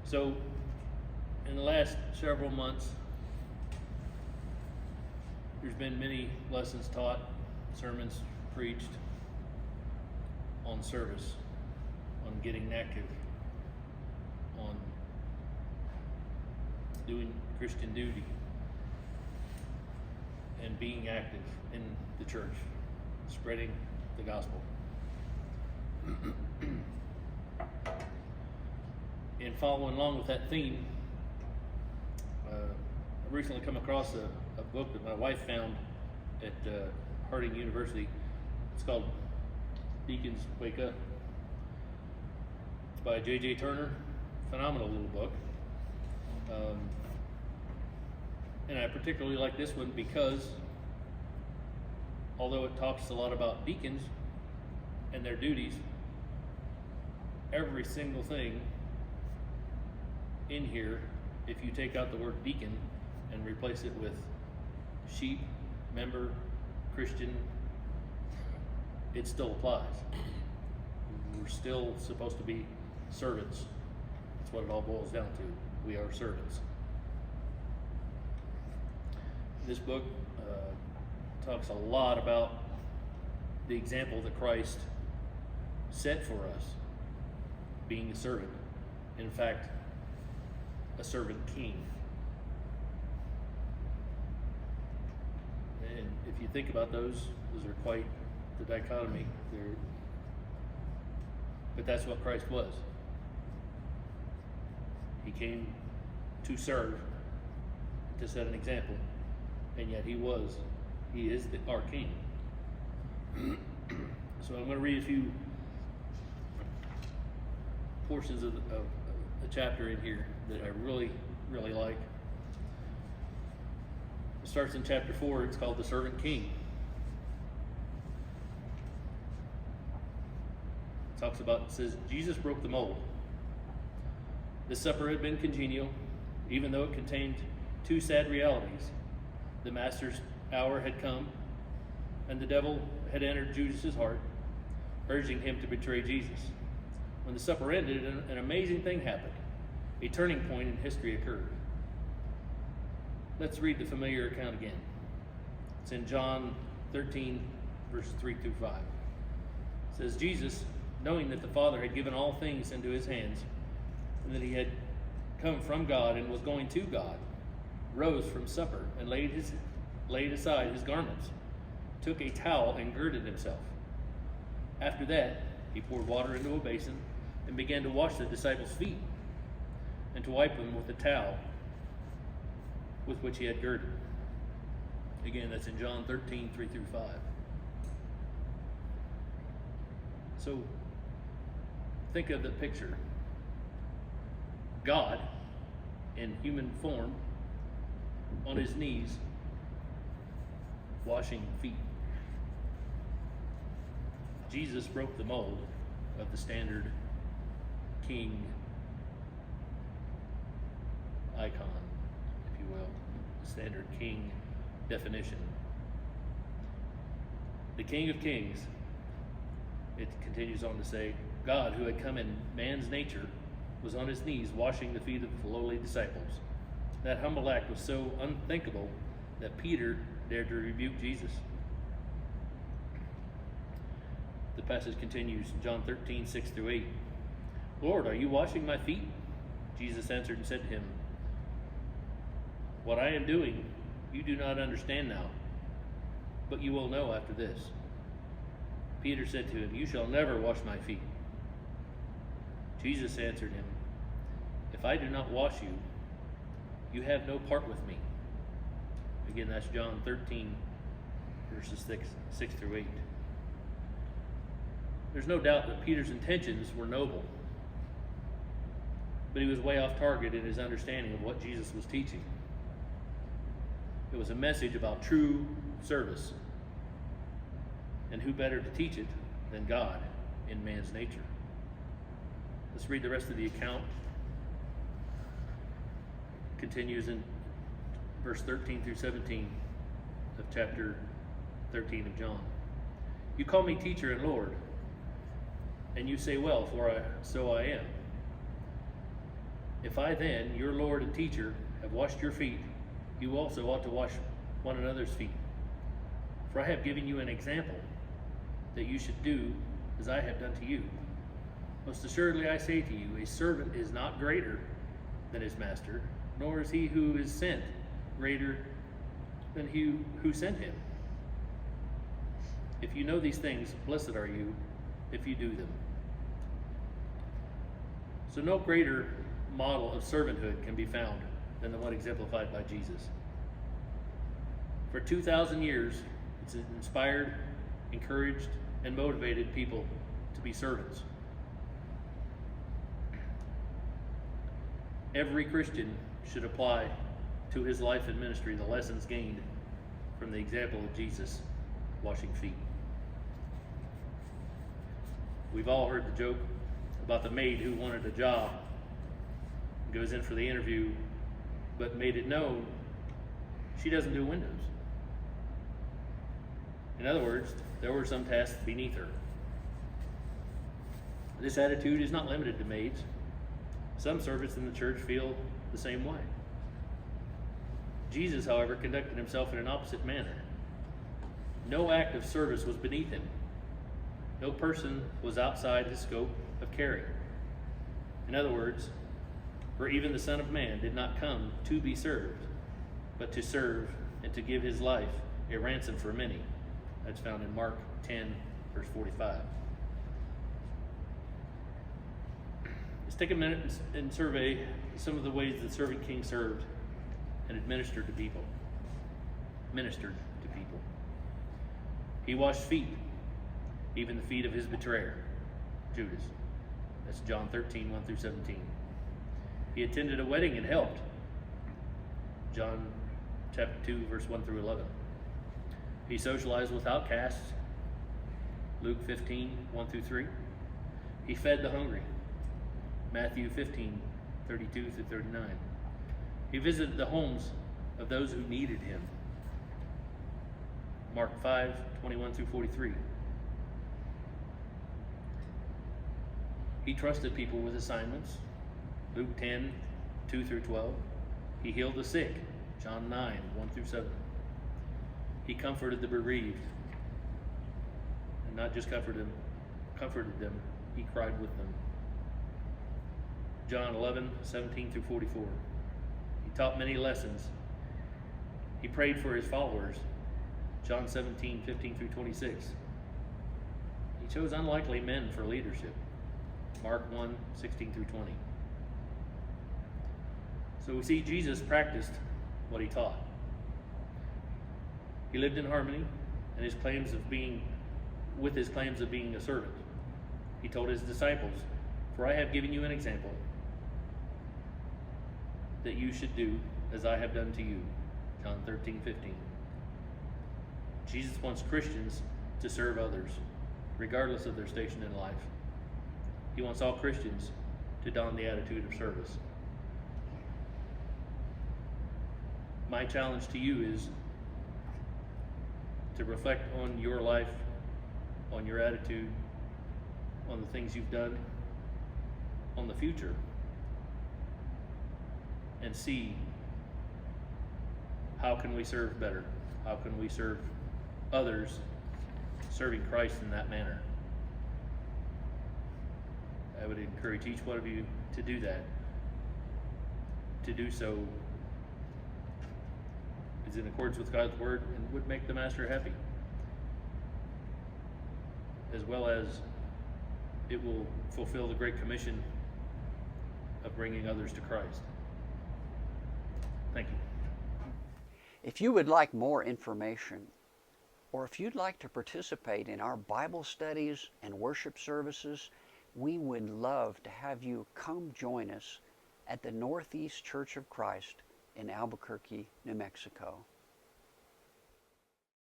So, in the last several months, there's been many lessons taught, sermons preached on service, on getting active, on doing Christian duty, and being active in the church, spreading the gospel. In following along with that theme, I recently come across a book that my wife found at Harding University. It's called Deacons Wake Up. It's by J.J. Turner. Phenomenal little book. And I particularly like this one because although it talks a lot about deacons and their duties, every single thing in here, if you take out the word deacon and replace it with sheep, member, Christian, it still applies. We're still supposed to be servants. That's what it all boils down to. We are servants. This book talks a lot about the example that Christ set for us, being a servant. In fact, a servant king. And if you think about those are quite the dichotomy. But that's what Christ was. He came to serve, to set an example, and yet he is our king. So I'm going to read a few portions of a chapter in here that I really, really like. It starts in chapter 4. It's called The Servant King. It says, Jesus broke the mold. The supper had been congenial, even though it contained two sad realities. The master's hour had come, and the devil had entered Judas's heart, urging him to betray Jesus. When the supper ended, an amazing thing happened. A turning point in history occurred. Let's read the familiar account again. It's in John 13, verses 3 through 5. It says, Jesus, knowing that the Father had given all things into his hands, and that he had come from God and was going to God, rose from supper and laid aside his garments, took a towel and girded himself. After that, he poured water into a basin and began to wash the disciples' feet and to wipe them with the towel with which he had girded. Again, that's in John 13, 3 through 5. So, think of the picture. God, in human form, on his knees, washing feet. Jesus broke the mold of the standard king icon, if you will, the standard king definition. The King of Kings, it continues on to say, God, who had come in man's nature, was on his knees washing the feet of the lowly disciples. That humble act was so unthinkable that Peter dared to rebuke Jesus. The passage continues, John 13, 6 through 8. Lord, are you washing my feet? Jesus answered and said to him, what I am doing, you do not understand now, but you will know after this. Peter said to him, you shall never wash my feet. Jesus answered him, if I do not wash you, you have no part with me. Again, that's John 13, verses 6 through 8. There's no doubt that Peter's intentions were noble, but he was way off target in his understanding of what Jesus was teaching. It was a message about true service, and who better to teach it than God in man's nature? Let's read the rest of the account. Continues in verse 13 through 17 of chapter 13 of John. You call me teacher and Lord, and you say, well, for so I am. If I then, your Lord and teacher, have washed your feet, you also ought to wash one another's feet. For I have given you an example, that you should do as I have done to you. Most assuredly I say to you, a servant is not greater than his master, nor is he who is sent greater than he who sent him. If you know these things, blessed are you if you do them. So no greater model of servanthood can be found than the one exemplified by Jesus. For 2,000 years, it's inspired, encouraged, and motivated people to be servants. Every Christian should apply to his life and ministry the lessons gained from the example of Jesus washing feet. We've all heard the joke about the maid who wanted a job, goes in for the interview, but made it known she doesn't do windows. In other words, there were some tasks beneath her. This attitude is not limited to maids. Some servants in the church feel the same way. Jesus, however, conducted himself in an opposite manner. No act of service was beneath him. No person was outside his scope of caring. In other words, for even the Son of Man did not come to be served, but to serve and to give his life a ransom for many. That's found in Mark 10, verse 45. Let's take a minute and survey some of the ways the servant king served and administered to people. He washed feet, even the feet of his betrayer, Judas. That's John 13, 1 through 17. He attended a wedding and helped. John chapter 2, verse 1 through 11. He socialized with outcasts. Luke 15, 1 through 3. He fed the hungry. Matthew 15, 32 through 39. He visited the homes of those who needed him. Mark 5, 21 through 43. He trusted people with assignments. Luke 10, 2 through 12. He healed the sick. John 9, 1 through 7. He comforted the bereaved. And not just comforted them, he cried with them. John 11, 17 through 44. He taught many lessons. He prayed for his followers. John 17, 15 through 26. He chose unlikely men for leadership. Mark 1, 16 through 20. So we see Jesus practiced what he taught. He lived in harmony with his claims of being a servant. He told his disciples, "For I have given you an example, that you should do as I have done to you." John 13, 15. Jesus wants Christians to serve others, regardless of their station in life. He wants all Christians to don the attitude of service. My challenge to you is to reflect on your life, on your attitude, on the things you've done, on the future, and see how can we serve better? How can we serve others, serving Christ in that manner? I would encourage each one of you to do that. To do so is in accordance with God's word and would make the master happy, as well as it will fulfill the Great Commission of bringing others to Christ. Thank you. If you would like more information, or if you'd like to participate in our Bible studies and worship services, we would love to have you come join us at the Northeast Church of Christ in Albuquerque, New Mexico.